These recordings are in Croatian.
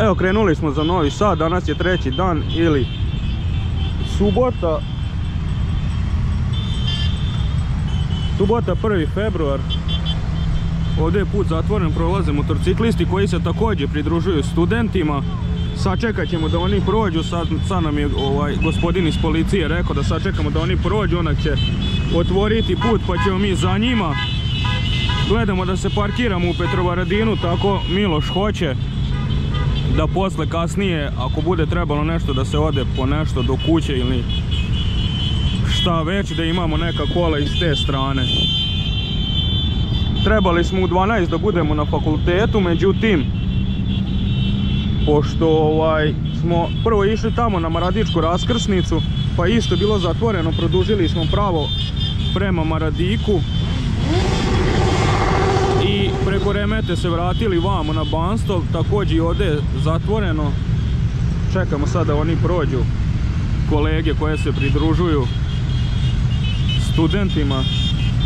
Evo, krenuli smo za Novi Sad, danas je treći dan ili subota. Subota 1. februar. Ovdje je put zatvoren, prolaze motorciklisti koji se također pridružuju studentima. Sačekat ćemo da oni prođu, sad nam je gospodin iz policije rekao da sačekamo da oni prođu, onak će otvoriti put pa ćemo mi za njima. Gledamo da se parkiramo u Petrovaradinu, tako Miloš hoće da posle kasnije, ako bude trebalo nešto da se ode po nešto do kuće ili šta već, da imamo neka kola iz te strane. Trebali smo u 12 da budemo na fakultetu, međutim, pošto smo prvo išli tamo na Maradičku raskrsnicu, pa isto bilo zatvoreno, produžili smo pravo prema Maradiku i preko Remete se vratili vamo na Banstov, također i ovdje je zatvoreno. Čekamo sad da oni prođu, kolege koje se pridružuju studentima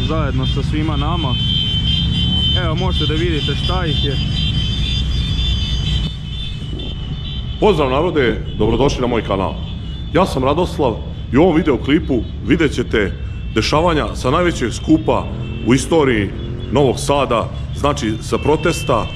zajedno sa svima nama. Evo, možete da vidite šta ih je. Pozdrav narode, dobrodošli na moj kanal. Ja sam Radoslav i u ovom videoklipu vidjet ćete dešavanja sa najvećeg skupa u istoriji Novog Sada, znači sa protesta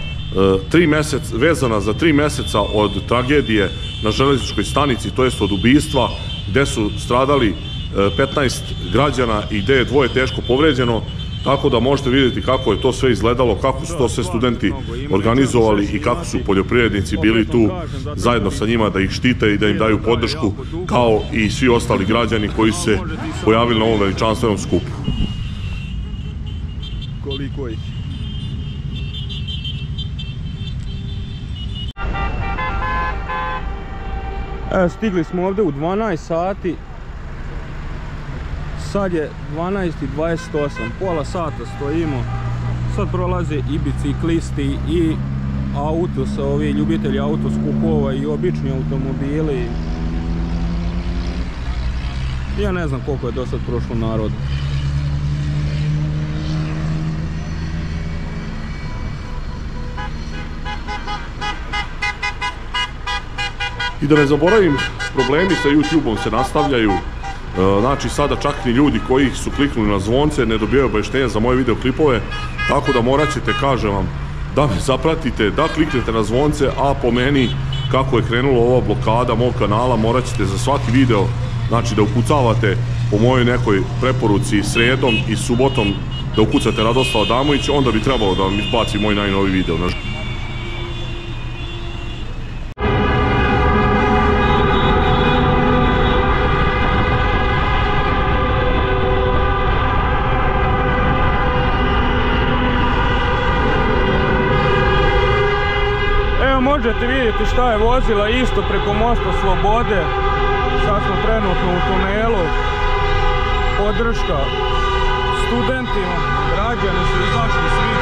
vezana za 3 mjeseca od tragedije na željezničkoj stanici, to jest od ubistva, gdje su stradali 15 građana i gdje je 2 teško povređeno. Tako da možete vidjeti kako je to sve izgledalo, kako su to sve studenti organizovali i kako su poljoprivrednici bili tu zajedno sa njima da ih štite i da im daju podršku, kao i svi ostali građani koji su se pojavili na ovom veličanstvenom skupu. Koliko ih? Evo, stigli smo ovdje u 12 sati. Sad je 12:28, pola sata stojimo. Sad prolaze i biciklisti i ovi ljubitelji autoskupova i obični automobili. Ja ne znam koliko je do sad prošlo narodu. I da ne zaboravim, problemi sa YouTube-om se nastavljaju. Znači sada čak ni ljudi koji su kliknuli na zvonce ne dobijaju obavještenja za moje videoklipove, tako da morat ćete, kažem vam, da me zapratite, da kliknete na zvonce, a po meni kako je krenula ova blokada mog kanala morat ćete za svaki video, znači da ukucavate po mojoj nekoj preporuci sredom i subotom da ukucate Radoslava Damovića, onda bi trebalo da vam izbaci moj najnoviji video. Možete vidjeti šta je vozila isto preko mosta Slobode. Sad smo trenutno u tunelu. Podrška studentima, građani su izašli svi.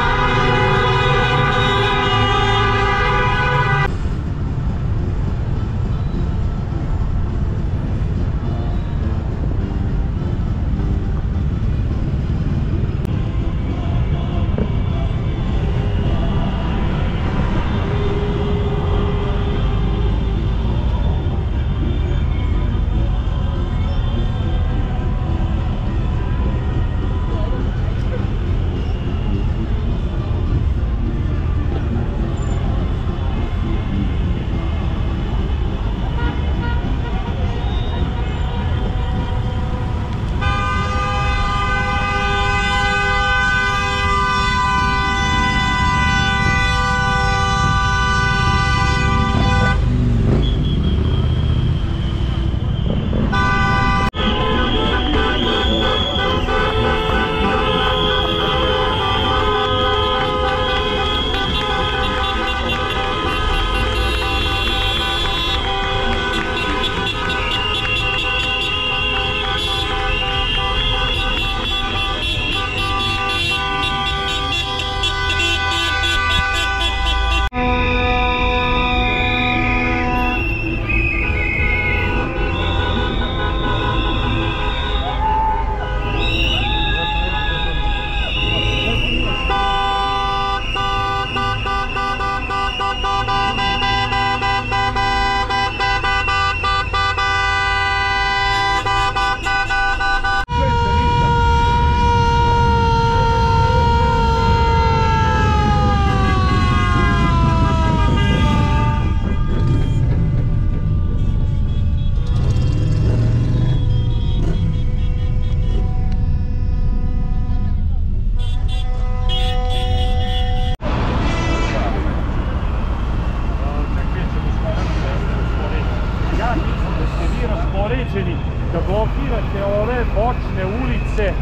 da blokirate ove bočne ulice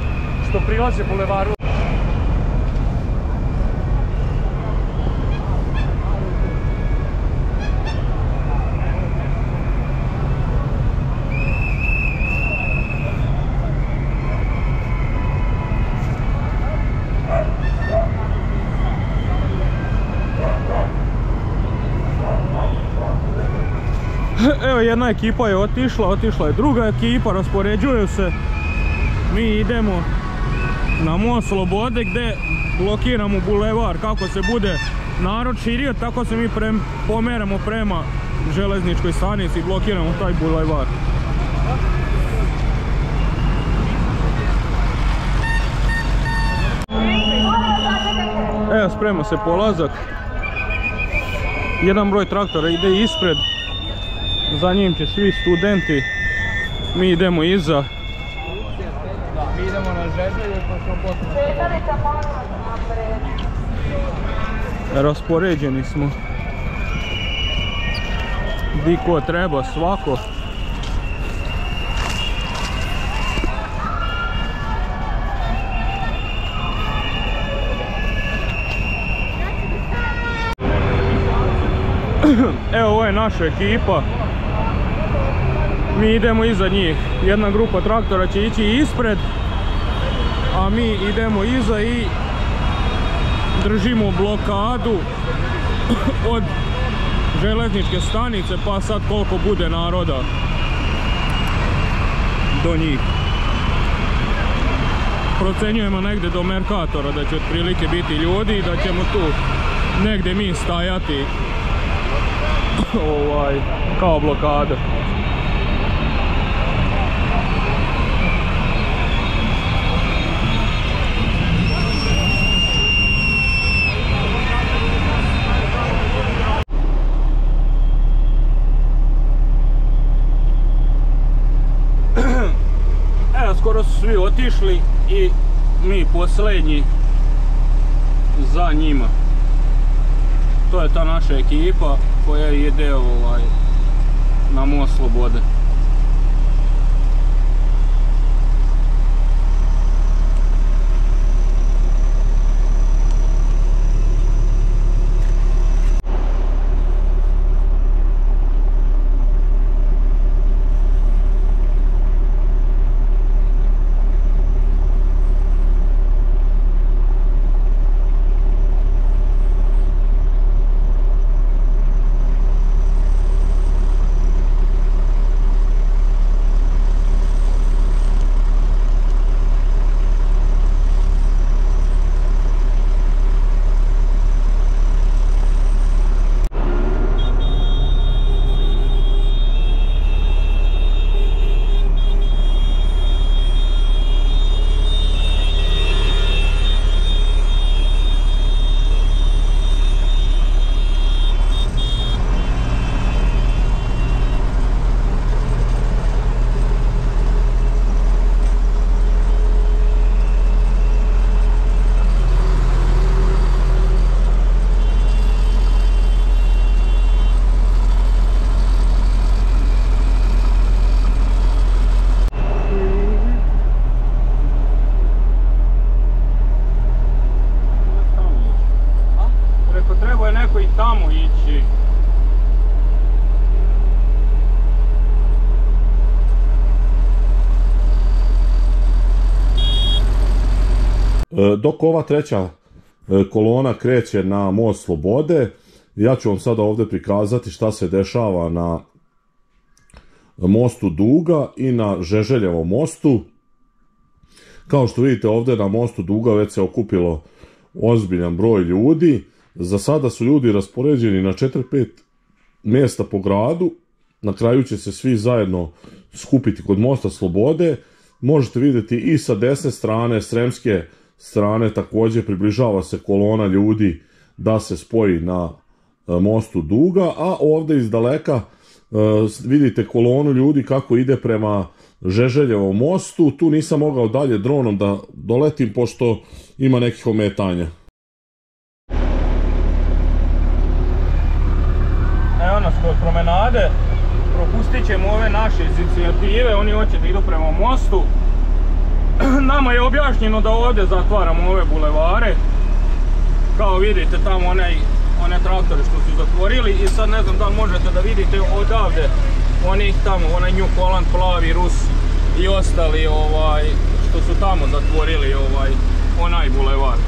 što prilaze bulevaru. Evo, jedna ekipa je otišla je druga ekipa, raspoređuju se. Mi idemo na most Slobode gdje blokiramo bulevar. Kako se bude narod širio, tako se mi pomeramo prema željezničkoj stanici i blokiramo taj bulevar. Evo, sprema se polazak. Jedan broj traktora ide ispred. Za njim će svi studenti, mi idemo iza. Mi idemo na Žeželje pa smo potrebno. Raspoređeni smo. Di ko treba, svako. Evo, ovo je naša ekipa. Mi idemo iza njih. Jedna grupa traktora će ići ispred, a mi idemo iza i držimo blokadu od željezničke stanice, pa sad koliko bude naroda do njih. Procenjujemo negdje do Merkatora da će otprilike biti ljudi i da ćemo tu negdje mi stajati kao blokada. Evo, skoro su svi otišli i mi posljednji za njima. To je ta naša ekipa koja ide na most Slobode. Dok ova treća kolona kreće na most Slobode, ja ću vam sada ovdje prikazati šta se dešava na mostu Duga i na Žeželjevom mostu. Kao što vidite, ovdje na mostu Duga već se okupilo ozbiljan broj ljudi. Za sada su ljudi raspoređeni na 4-5 mjesta po gradu. Na kraju će se svi zajedno skupiti kod mosta Slobode. Možete vidjeti i sa desne strane, sremske strane, također približava se kolona ljudi da se spoji na mostu Duga, a ovdje iz daleka vidite kolonu ljudi kako ide prema Žeželjevom mostu. Tu nisam mogao dalje dronom da doletim pošto ima nekih ometanja. Evo nas kod promenade, pustit ćemo ove naše iz inicijative, oni hoće da idu prema mostu. Nama je objašnjeno da ovdje zatvaramo ove bulevare. Kao vidite tamo one traktore što su zatvorili i sad ne znam da li možete da vidite odavde onih tamo, onaj New Holland, Plavi Rus i ostali što su tamo zatvorili onaj bulevar.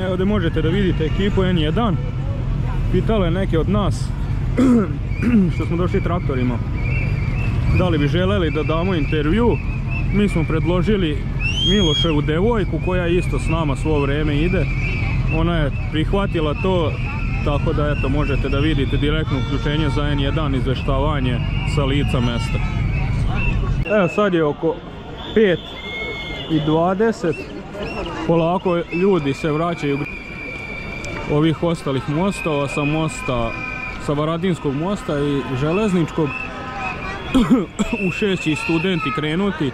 Evo ovdje možete da vidite ekipu N1. Pitalo je neke od nas što smo došli traktorima da li bi želeli da damo intervju. Mi smo predložili Miloševu devojku koja isto s nama svo vrijeme ide. Ona je prihvatila to, tako da eto možete da vidite direktno uključenje za N1 izveštavanje sa lica mesta. Evo sad je oko 5:20. Polako ljudi se vraćaju ovih ostalih mostova, sa Varadinskog mosta i Železničkog. U 6 će studenti krenuti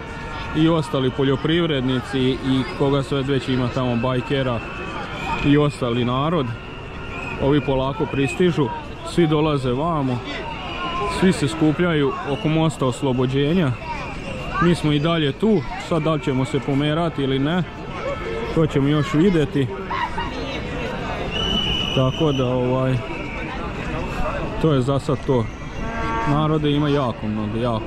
i ostali poljoprivrednici i koga sve već ima tamo, bajkera i ostali narod. Ovi polako pristižu, svi dolaze vamo, svi se skupljaju oko mosta Oslobođenja. Mi smo i dalje tu, sad da li ćemo se pomerati ili ne, to ćemo još vidjeti. Tako da to je za sad to. Narode ima jako mnogo, jako.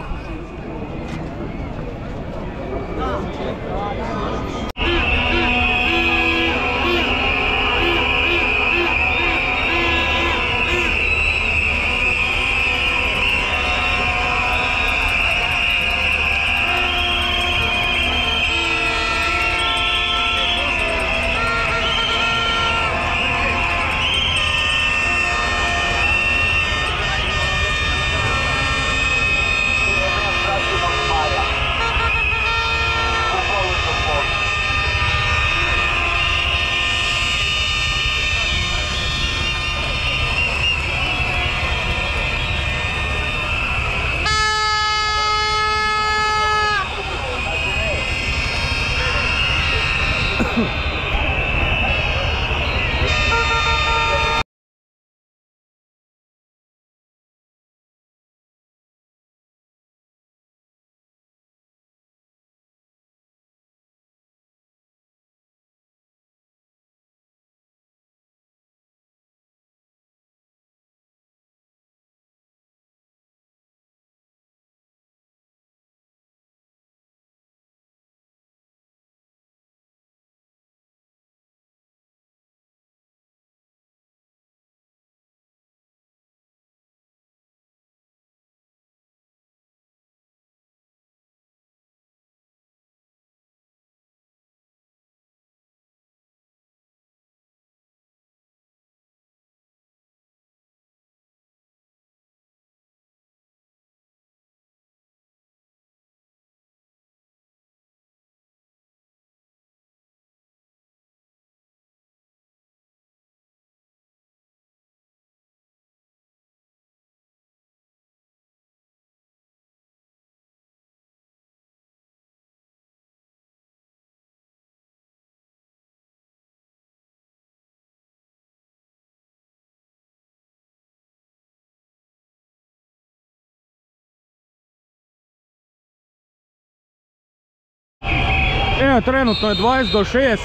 Evo, trenutno je 20 do 6.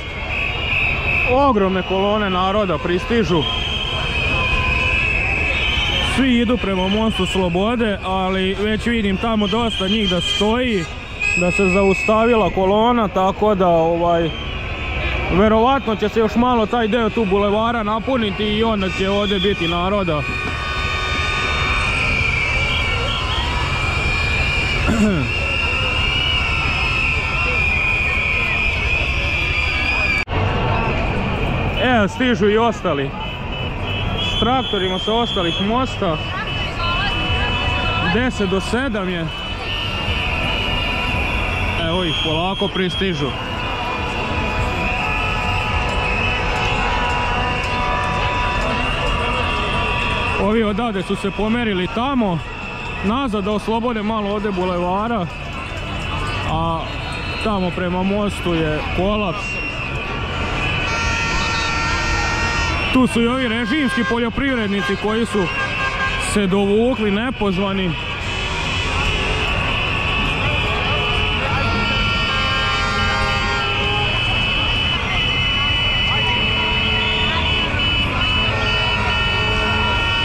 Ogromne kolone naroda pristižu. Svi idu prema mostu Slobode, ali već vidim tamo dosta njih da stoji, da se zaustavila kolona, tako da verovatno će se još malo taj deo tu bulevara napuniti i onda će ovdje biti naroda. Evo, stižu i ostali. S traktorima sa ostalih mosta. 10 do 7 je. Evo ih, polako pristižu. Ovi odavde su se pomerili tamo, nazad da oslobode malo ovdje bulevara, a tamo prema mostu je kolaps. Tu su i ovi režimski poljoprivrednici koji su se dovukli nepozvani.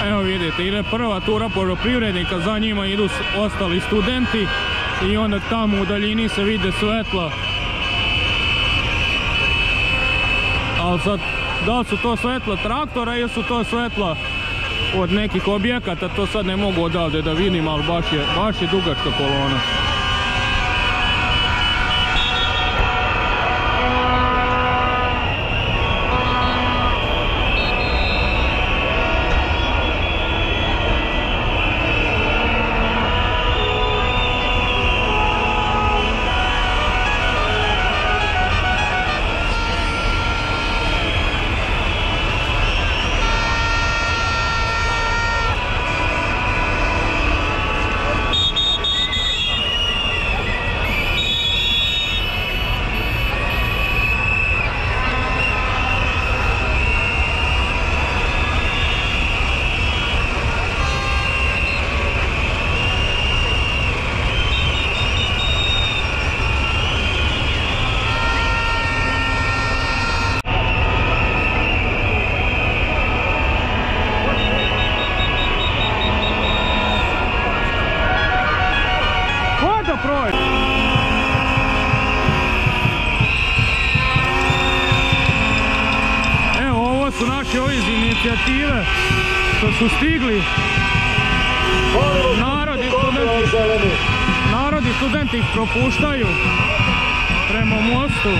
Evo vidite, ide prva tura poljoprivrednika, za njima idu ostali studenti i onda tamo u daljini se vide svetla. Ali sad, da li su to svetla traktora ili su to svetla od nekih objekata, to sad ne mogu odavde da vidim, ali baš je dugačka kolona. Evo, ovo su naši ovi iz inicijative što su stigli. Narod i studenti ih propuštaju prema mostu.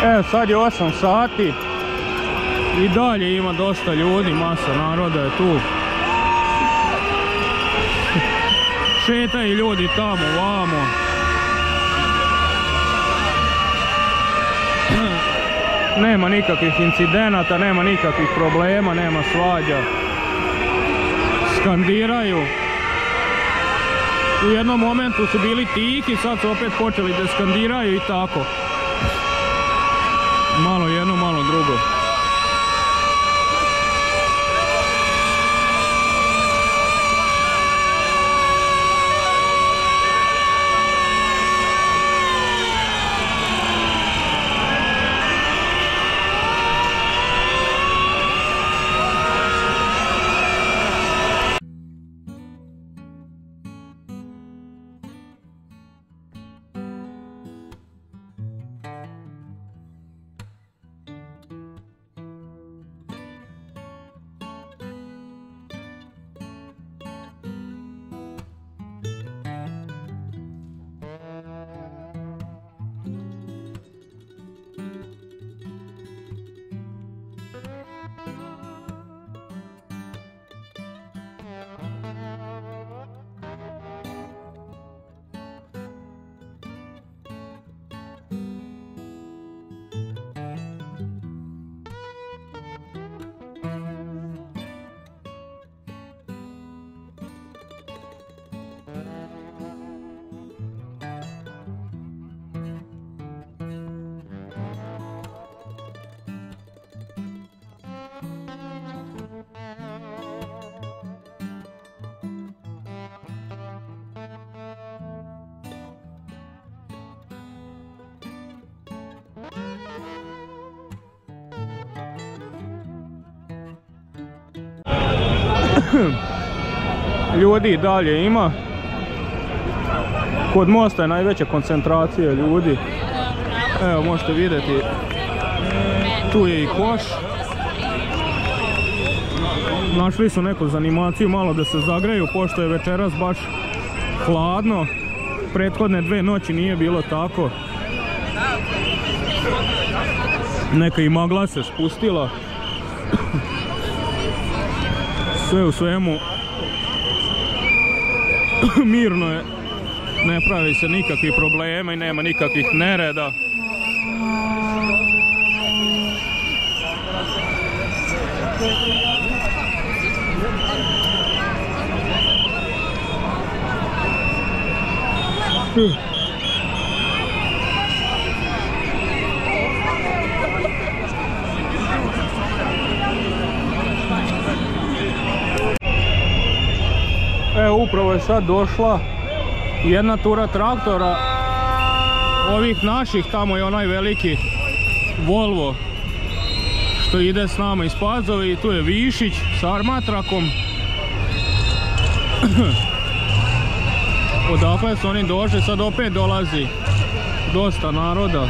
Evo, sad je 8 sati i dalje ima dosta ljudi, masa naroda je tu. Šetaju ljudi tamo, vamo. Nema nikakvih incidenata, nema nikakvih problema, nema svađa. Skandiraju. U jednom momentu su bili tihi, sad su opet počeli da skandiraju i tako. Malo jedno, malo drugo. Ljudi i dalje ima. Kod mosta je najveća koncentracija ljudi. Evo možete vidjeti, tu je i koš. Našli su neku zanimaciju malo da se zagreju, pošto je večeras baš hladno. Prethodne 2 noći nije bilo tako. Neka i magla se spustila. Sve u svemu mirno je, ne pravi se nikakvi problema i nema nikakvih nereda. Evo upravo je sad došla jedna tura traktora ovih naših, tamo je onaj veliki Volvo što ide s nama iz Pazove i tu je Višić s armatrakom. Odakle su oni došli, sad opet dolazi dosta naroda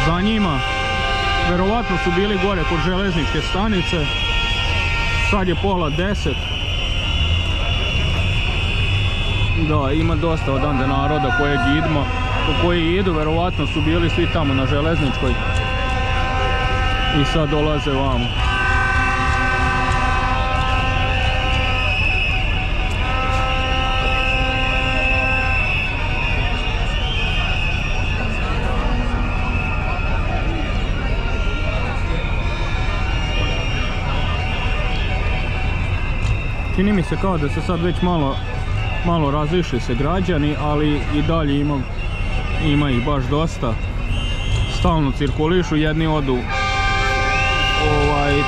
za njima. Verovatno su bili gore kod železničke stanice, sad je 9:30. Da, ima dosta odande naroda koji idu, verovatno su bili svi tamo na železničkoj i sad dolaze vamo. Čini mi se kao da se sad već malo razišli se građani, ali i dalje ima ih baš dosta. Stalno cirkulišu, jedni odu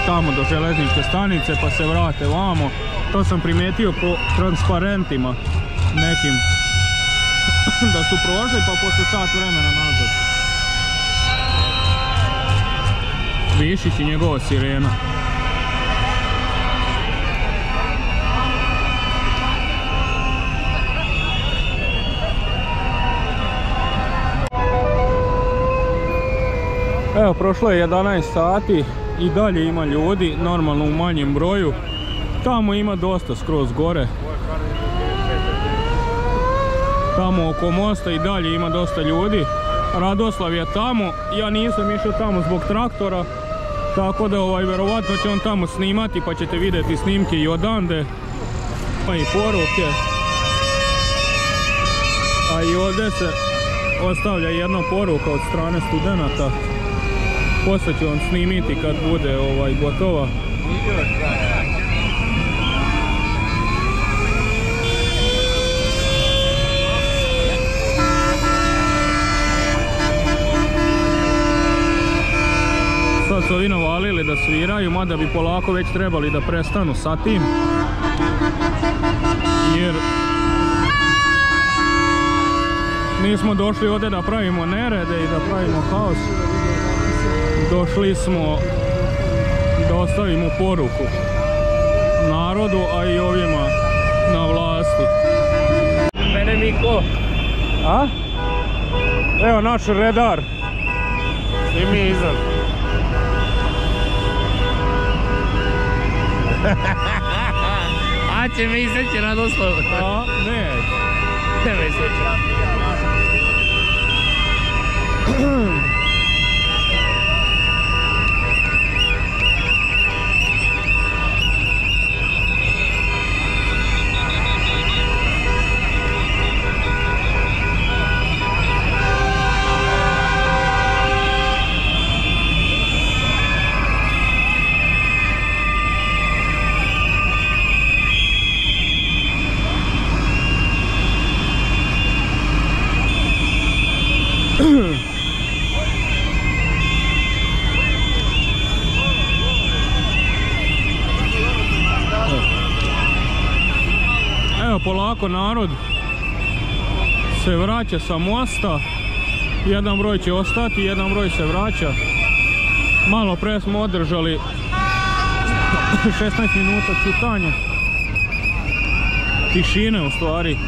tamo do železničke stanice pa se vrate vamo. To sam primijetio po transparentima nekim da su prošli pa posle sat vremena nazad. Višić i njegova sirena. Evo, prošlo je 11 sati i dalje ima ljudi, normalno u manjem broju. Tamo ima dosta skroz gore. Tamo oko mosta i dalje ima dosta ljudi. Radoslav je tamo, ja nisam išao tamo zbog traktora, tako da verovatno će on tamo snimati pa ćete vidjeti snimke i odande, pa i poruke. A i ovdje se ostavlja jedna poruka od strane studenata. Poslije ću vam snimiti kad bude gotova. Sad su ovi navalili da sviraju, mada bi polako već trebali da prestanu sa tim. Jer nismo došli ovdje da pravimo nerede i da pravimo haos. Došli smo da ostavimo poruku narodu, a i ovima na vlasti. Mene Miko. A? Evo naš redar. Svi mi iznad. A će me iseći Radoslav. A? Ne. Ne me iseći. Evo polako narod se vraća sa mosta. Jedan broj će ostati, jedan broj se vraća. Malo pre smo održali 16 minuta ćutanja tišine u stvari.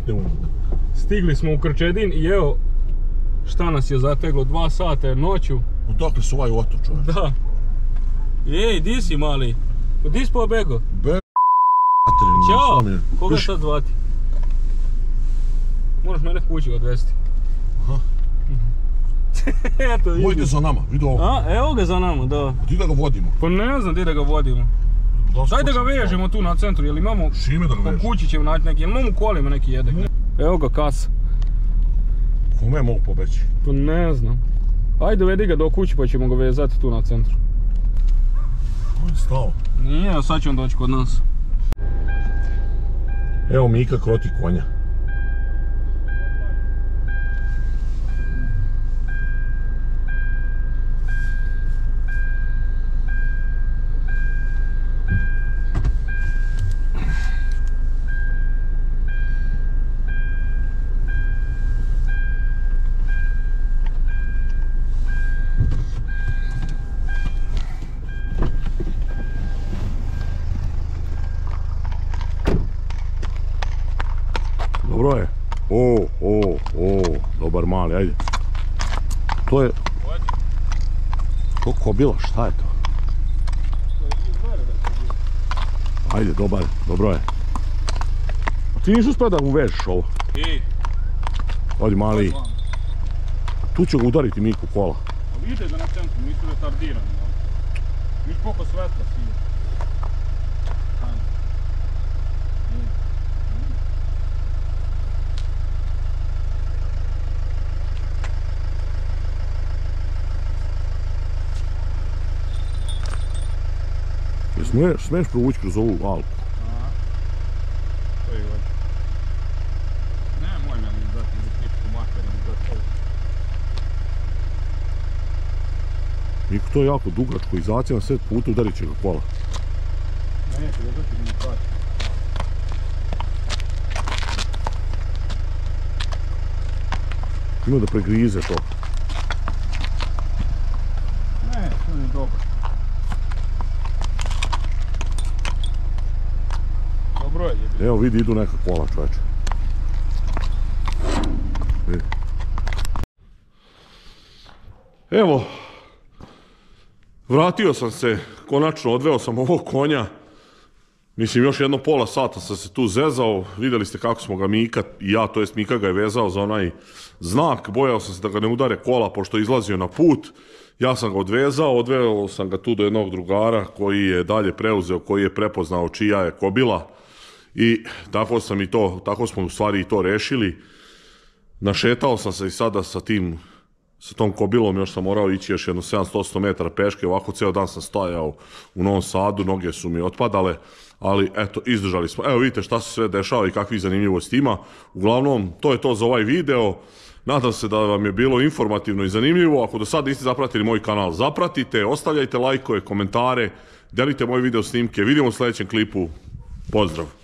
Evo, stigli smo u Krčedin i evo šta nas je zateglo, 2 sata noću. Odakle su ovaj otok, čovječ? Da. Ej, di si mali? Di si pobego? Ćao, koga sad zvati? Moraš mene kući odvesti. Aha. Eto, vidi. Ide za nama, vidi ovo. A, evo ga za nama, da. Di da ga vodimo? Pa ne znam di da ga vodimo. Daj da ga vežemo tu na centru, jel imamo... Šime da ga vežemo? Po kući ćemo naći neki, jel imamo kolima neki jedek? Evo ga kasa. Kome mogu pobeći? Pa ne znam. Ajde vedi ga do kući pa ćemo ga vezati tu na centru. On je stao. Nije, sad će on doći kod nas. Evo Mika kroti konja. Dobro je. Dobar mali, ajde. To je... To kobila, šta je to? Ajde, dobar, dobro je. A ti nisu uspio da mu vežeš ovo? Ajde, mali. Tu će ga udariti Miku kola. Vidite ga na centru, nisu retardirani. Viš koliko svetla sije. Smiješ provući kroz ovu alku? Aha. To je ovdje. Ne, moj me mi dati za klipku makar ili dati ovo. Miko, to je jako dugačko, izaći na 7 puta udarit će ga kola. Neće, da dati mi kači. Ima da pregrize to. Ne, to nije dobro. Dobro je jebiti. Evo vidi, idu neka kola, čovječe. Evo, vratio sam se, konačno odveo sam ovog konja. Mislim, još jedno pola sata sam se tu zezao, vidjeli ste kako smo ga Mika i ja, to jest Mika ga je vezao za onaj znak, bojao sam se da ga ne udare kola pošto je izlazio na put. Ja sam ga odveo sam ga tu do jednog drugara koji je dalje preuzeo, koji je prepoznao čija je kobila. I tako smo u stvari i to rešili. Našetao sam se i sada sa tom kobilom, još sam morao ići još jedno 700 metara peške, ovako cijel dan sam stajao u Novom Sadu, noge su mi otpadale, ali eto, izdržali smo. Evo vidite šta se sve dešava i kakvih zanimljivosti ima. Uglavnom, to je to za ovaj video. Nadam se da vam je bilo informativno i zanimljivo. Ako do sada niste zapratili moj kanal, zapratite, ostavljajte lajkove, komentare, delite moje video snimke. Vidimo u sljedećem klipu. Pozdrav!